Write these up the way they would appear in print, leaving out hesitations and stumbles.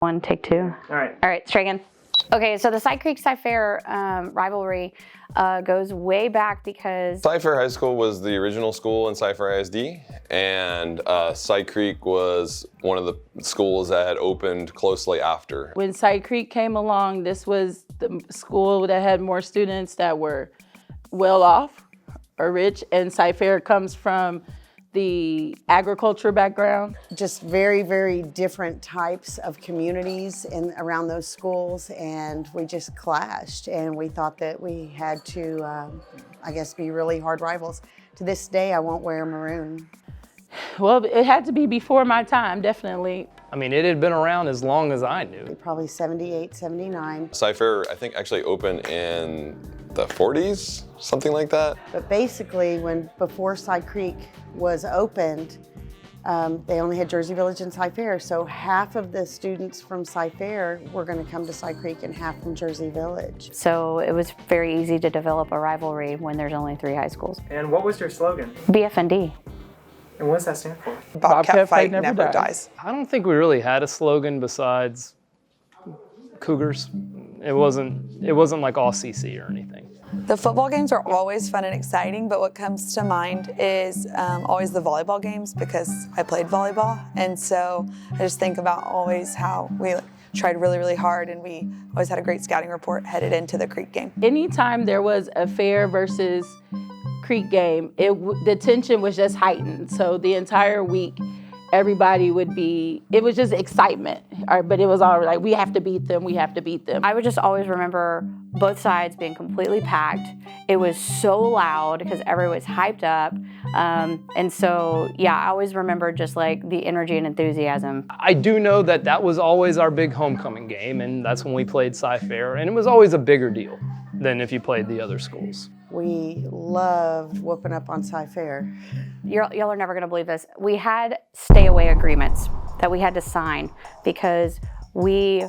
One, take two. All right. All right, straight again. Okay, so the Side Creek Cyfair rivalry goes way back because Cyfair High School was the original school in Cyfair ISD, and Side Creek was one of the schools that had opened closely after. When Side Creek came along, this was the school that had more students that were well off or rich, and Cyfair comes from the agriculture background. Just very, very different types of communities around those schools, and we just clashed, and we thought that we had to, I guess, be really hard rivals. To this day, I won't wear maroon. Well, it had to be before my time, definitely. I mean, it had been around as long as I knew. Probably 78, 79. Cyfair, I think, actually opened in the 40s, something like that. But basically, before Side Creek was opened, they only had Jersey Village and Cyfair, so half of the students from Cyfair were going to come to Side Creek and half from Jersey Village. so it was very easy to develop a rivalry when there's only 3 high schools. And what was your slogan? BFND. And what does that stand for? Bobcat fight never dies. I don't think we really had a slogan besides Cougars. It wasn't like all CC or anything. The football games are always fun and exciting, but what comes to mind is always the volleyball games because I played volleyball. And so I just think about always how we tried really, really hard, and we always had a great scouting report headed into the Creek game. Anytime there was a Fair versus Creek game, the tension was just heightened. So the entire week, everybody it was just excitement, but it was all like, we have to beat them, we have to beat them. I would just always remember both sides being completely packed. It was so loud because everyone was hyped up. And so, yeah, I always remember just like the energy and enthusiasm. I do know that was always our big homecoming game, and that's when we played Cyfair, and it was always a bigger deal than if you played the other schools. We loved whooping up on Cyfair. Y'all are never gonna believe this. We had stay away agreements that we had to sign because we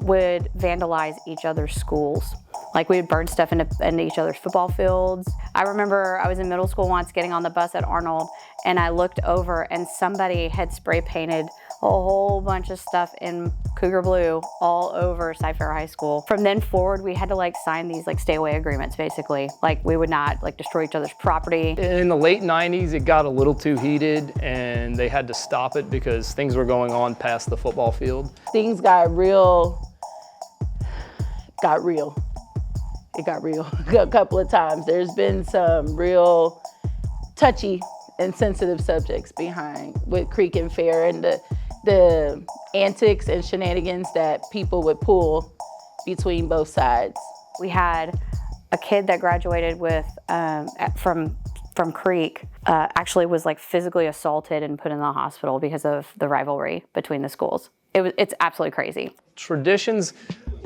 would vandalize each other's schools. Like we would burn stuff into each other's football fields. I remember I was in middle school once getting on the bus at Arnold, and I looked over and somebody had spray painted a whole bunch of stuff in Cougar blue all over Cyfair High School. From then forward, we had to like sign these like stay away agreements basically. Like we would not like destroy each other's property. In the late 90s, it got a little too heated, and they had to stop it because things were going on past the football field. Things got real. It got real a couple of times. There's been some real touchy and sensitive subjects with Creek and Fair, and the antics and shenanigans that people would pull between both sides. We had a kid that graduated from Creek, actually was like physically assaulted and put in the hospital because of the rivalry between the schools. It's absolutely crazy. Traditions,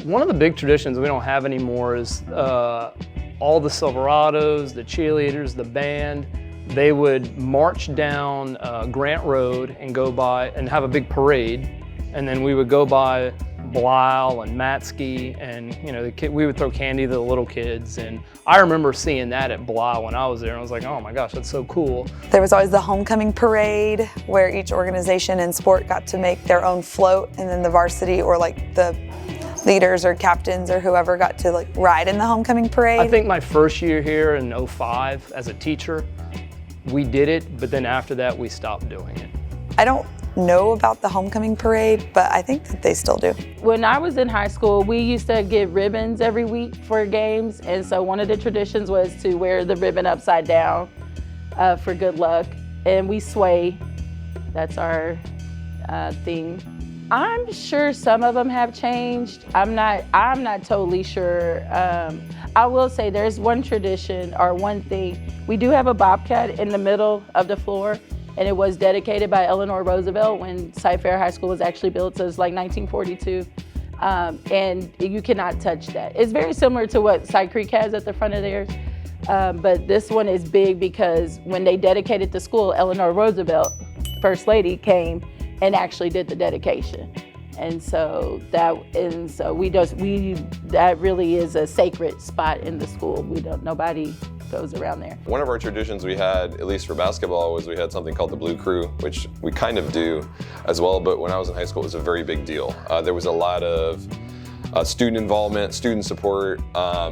one of the big traditions we don't have anymore is all the Silverados, the cheerleaders, the band. They would march down Grant Road and go by and have a big parade, and then we would go by Blisle and Matsky, and we would throw candy to the little kids. And I remember seeing that at Blisle when I was there, and I was like, oh my gosh, that's so cool. There was always the homecoming parade where each organization and sport got to make their own float, and then the varsity or like the leaders or captains or whoever got to like ride in the homecoming parade. I think my first year here in '05 as a teacher, we did it, but then after that we stopped doing it. I don't know about the homecoming parade, but I think that they still do. When I was in high school, we used to get ribbons every week for games, and so one of the traditions was to wear the ribbon upside down for good luck, and we sway. That's our thing. I'm sure some of them have changed. I'm not totally sure. I will say there's one tradition or one thing. We do have a bobcat in the middle of the floor, and it was dedicated by Eleanor Roosevelt when Cyfair High School was actually built, so it's like 1942. And you cannot touch that. It's very similar to what Side Creek has at the front of theirs, but this one is big because when they dedicated the school, Eleanor Roosevelt, First Lady, came and actually did the dedication. And so that really is a sacred spot in the school. Nobody goes around there. One of our traditions we had, at least for basketball, was we had something called the Blue Crew, which we kind of do as well, but when I was in high school, it was a very big deal. There was a lot of student involvement, student support,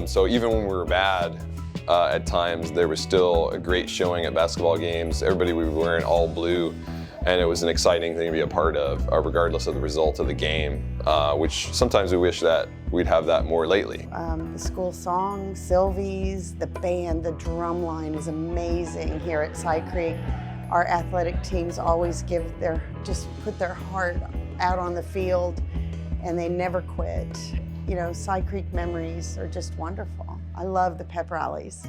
so even when we were bad, at times there was still a great showing at basketball games. Everybody would be wearing all blue, and it was an exciting thing to be a part of, regardless of the result of the game, which sometimes we wish that we'd have that more lately. The school song, Sylvie's, the band, the drum line is amazing here at Cy Creek. Our athletic teams always just put their heart out on the field, and they never quit. You know, Cy Creek memories are just wonderful. I love the pep rallies.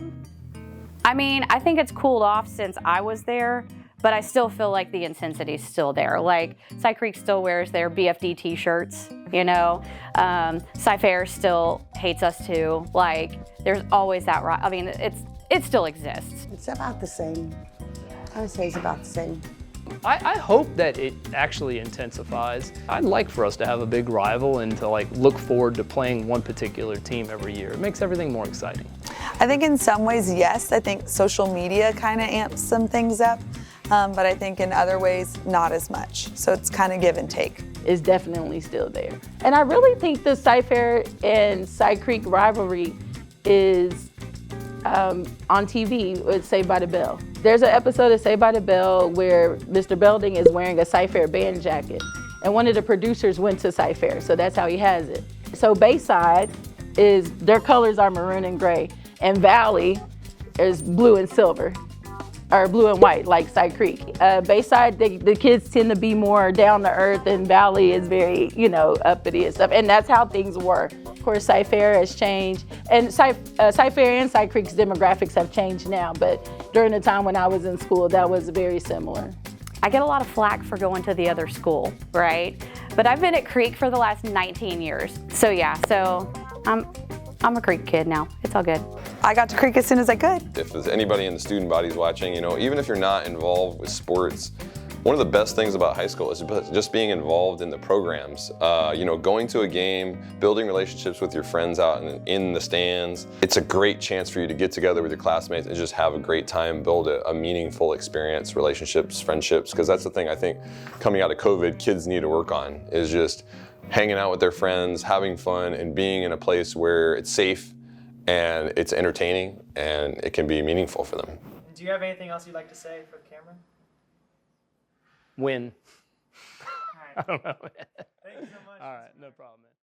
I mean, I think it's cooled off since I was there, but I still feel like the intensity's still there. Like, Cy Creek still wears their BFD t-shirts, you know? Cy Fair still hates us too. Like, there's always that, I mean, it still exists. It's about the same. I would say it's about the same. I hope that it actually intensifies. I'd like for us to have a big rival and to look forward to playing one particular team every year. It makes everything more exciting. I think in some ways, yes. I think social media kind of amps some things up, but I think in other ways, not as much. So it's kind of give and take. Is definitely still there. And I really think the Cy Fair and Cy Creek rivalry is on TV with Saved by the Bell. There's an episode of Saved by the Bell where Mr. Belding is wearing a Cy Fair band jacket, and one of the producers went to Cy Fair, so that's how he has it. So Bayside their colors are maroon and gray, and Valley is blue and silver, or blue and white, like Cy Creek. Bayside, the kids tend to be more down to earth, and Valley is very, uppity and stuff, and that's how things were. Of course, Cy Fair has changed, and Cy Fair and Cy Creek's demographics have changed now, but during the time when I was in school, that was very similar. I get a lot of flack for going to the other school, right? But I've been at Creek for the last 19 years. So yeah, I'm a Creek kid now. It's all good. I got to Creek as soon as I could. If there's anybody in the student bodies watching, even if you're not involved with sports, one of the best things about high school is just being involved in the programs. Going to a game, building relationships with your friends out in the stands. It's a great chance for you to get together with your classmates and just have a great time, build a meaningful experience, relationships, friendships, because that's the thing I think coming out of COVID, kids need to work on, is just hanging out with their friends, having fun, and being in a place where it's safe and it's entertaining and it can be meaningful for them. Do you have anything else you'd like to say for the camera? Win. All right. I don't know. Thank you so much. All right, no problem, man.